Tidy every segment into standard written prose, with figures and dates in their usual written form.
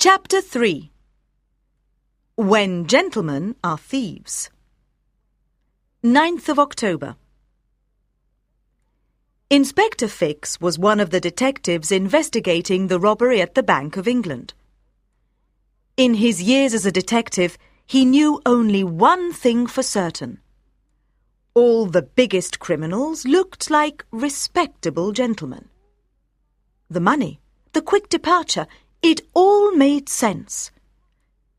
Chapter 3. When Gentlemen Are Thieves. 9th of October. Inspector Fix was one of the detectives investigating the robbery at the Bank of England. In his years as a detective, he knew only one thing for certain. All the biggest criminals looked like respectable gentlemen. The money, the quick departure, it all made sense.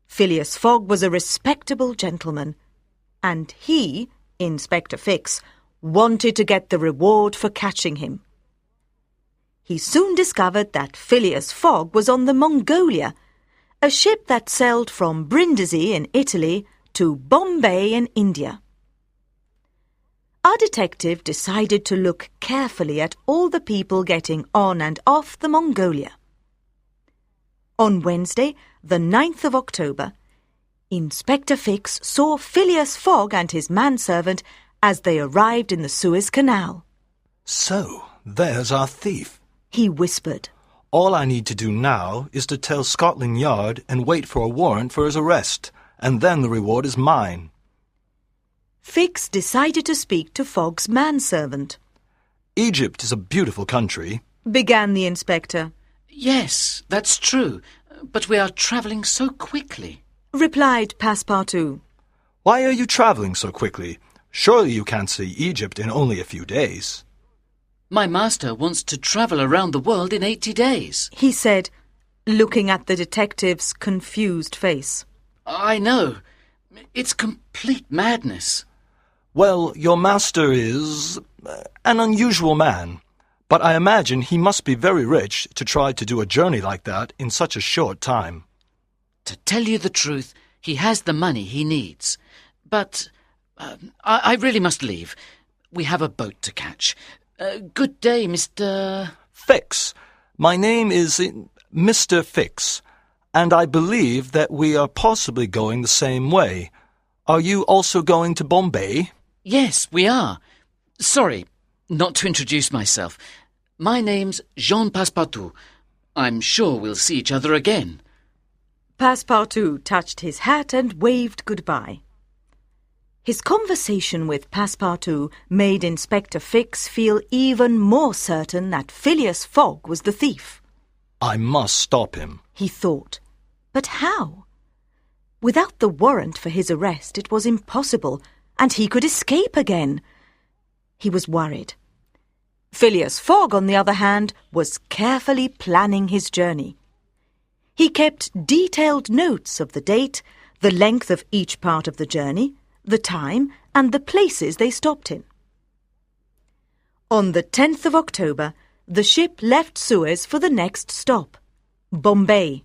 Phileas Fogg was a respectable gentleman, and he, Inspector Fix, wanted to get the reward for catching him. He soon discovered that Phileas Fogg was on the Mongolia, a ship that sailed from Brindisi in Italy to Bombay in India. Our detective decided to look carefully at all the people getting on and off the Mongolia. On Wednesday, the 9th of October, Inspector Fix saw Phileas Fogg and his manservant as they arrived in the Suez Canal. "So, there's our thief," he whispered. "All I need to do now is to tell Scotland Yard and wait for a warrant for his arrest, and then the reward is mine." Fix decided to speak to Fogg's manservant. "Egypt is a beautiful country," began the inspector. "Yes, that's true, but we are travelling so quickly," replied Passepartout. "Why are you travelling so quickly? Surely you can't see Egypt in only a few days." "My master wants to travel around the world in 80 days. He said, looking at the detective's confused face. "I know. It's complete madness." "Well, your master is an unusual man, but I imagine he must be very rich to try to do a journey like that in such a short time." To tell you the truth, he has the money he needs. But I really must leave. We have a boat to catch. Good day, Mr. "Fix. My name is Mr. Fix, and I believe that we are possibly going the same way. Are you also going to Bombay?" Yes, we are. Sorry, not to introduce myself. My name's Jean Passepartout. I'm sure we'll see each other again." Passepartout touched his hat and waved goodbye. His conversation with Passepartout made Inspector Fix feel even more certain that Phileas Fogg was the thief. "I must stop him," he thought. But how? Without the warrant for his arrest, it was impossible, and he could escape again. He was worried. Phileas Fogg, on the other hand, was carefully planning his journey. He kept detailed notes of the date, the length of each part of the journey, the time, and the places they stopped in. On the 10th of October, the ship left Suez for the next stop, Bombay.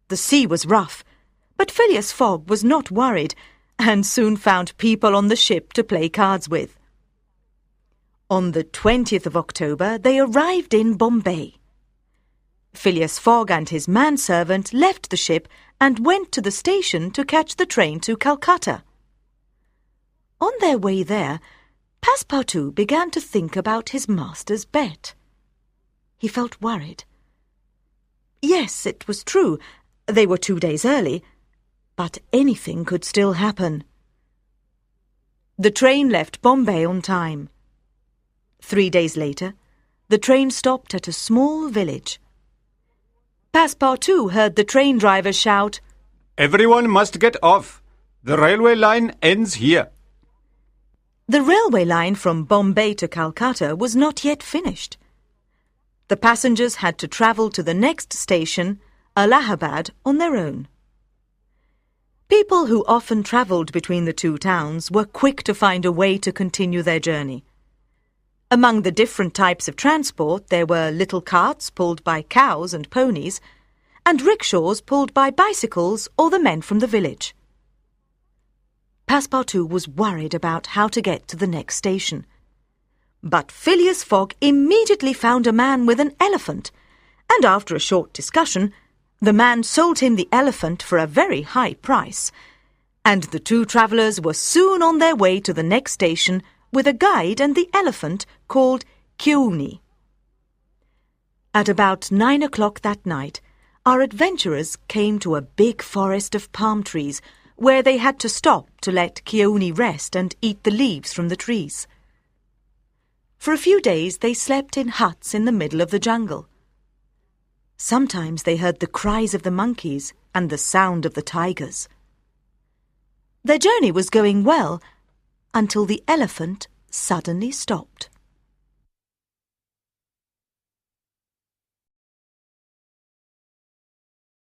The sea was rough, but Phileas Fogg was not worried, and soon found people on the ship to play cards with. On the 20th of October, they arrived in Bombay. Phileas Fogg and his manservant left the ship and went to the station to catch the train to Calcutta. On their way there, Passepartout began to think about his master's bet. He felt worried. Yes, it was true, they were 2 days early, but anything could still happen. The train left Bombay on time. 3 days later, the train stopped at a small village. Passepartout heard the train driver shout, "Everyone must get off. The railway line ends here." The railway line from Bombay to Calcutta was not yet finished. The passengers had to travel to the next station, Allahabad, on their own. People who often travelled between the two towns were quick to find a way to continue their journey. Among the different types of transport, there were little carts pulled by cows and ponies, and rickshaws pulled by bicycles or the men from the village. Passepartout was worried about how to get to the next station. But Phileas Fogg immediately found a man with an elephant, and after a short discussion, the man sold him the elephant for a very high price, and the two travellers were soon on their way to the next station with a guide and the elephant called Kiuni. At about 9 o'clock that night, our adventurers came to a big forest of palm trees where they had to stop to let Keone rest and eat the leaves from the trees. For a few days they slept in huts in the middle of the jungle. Sometimes they heard the cries of the monkeys and the sound of the tigers. Their journey was going well until the elephant suddenly stopped.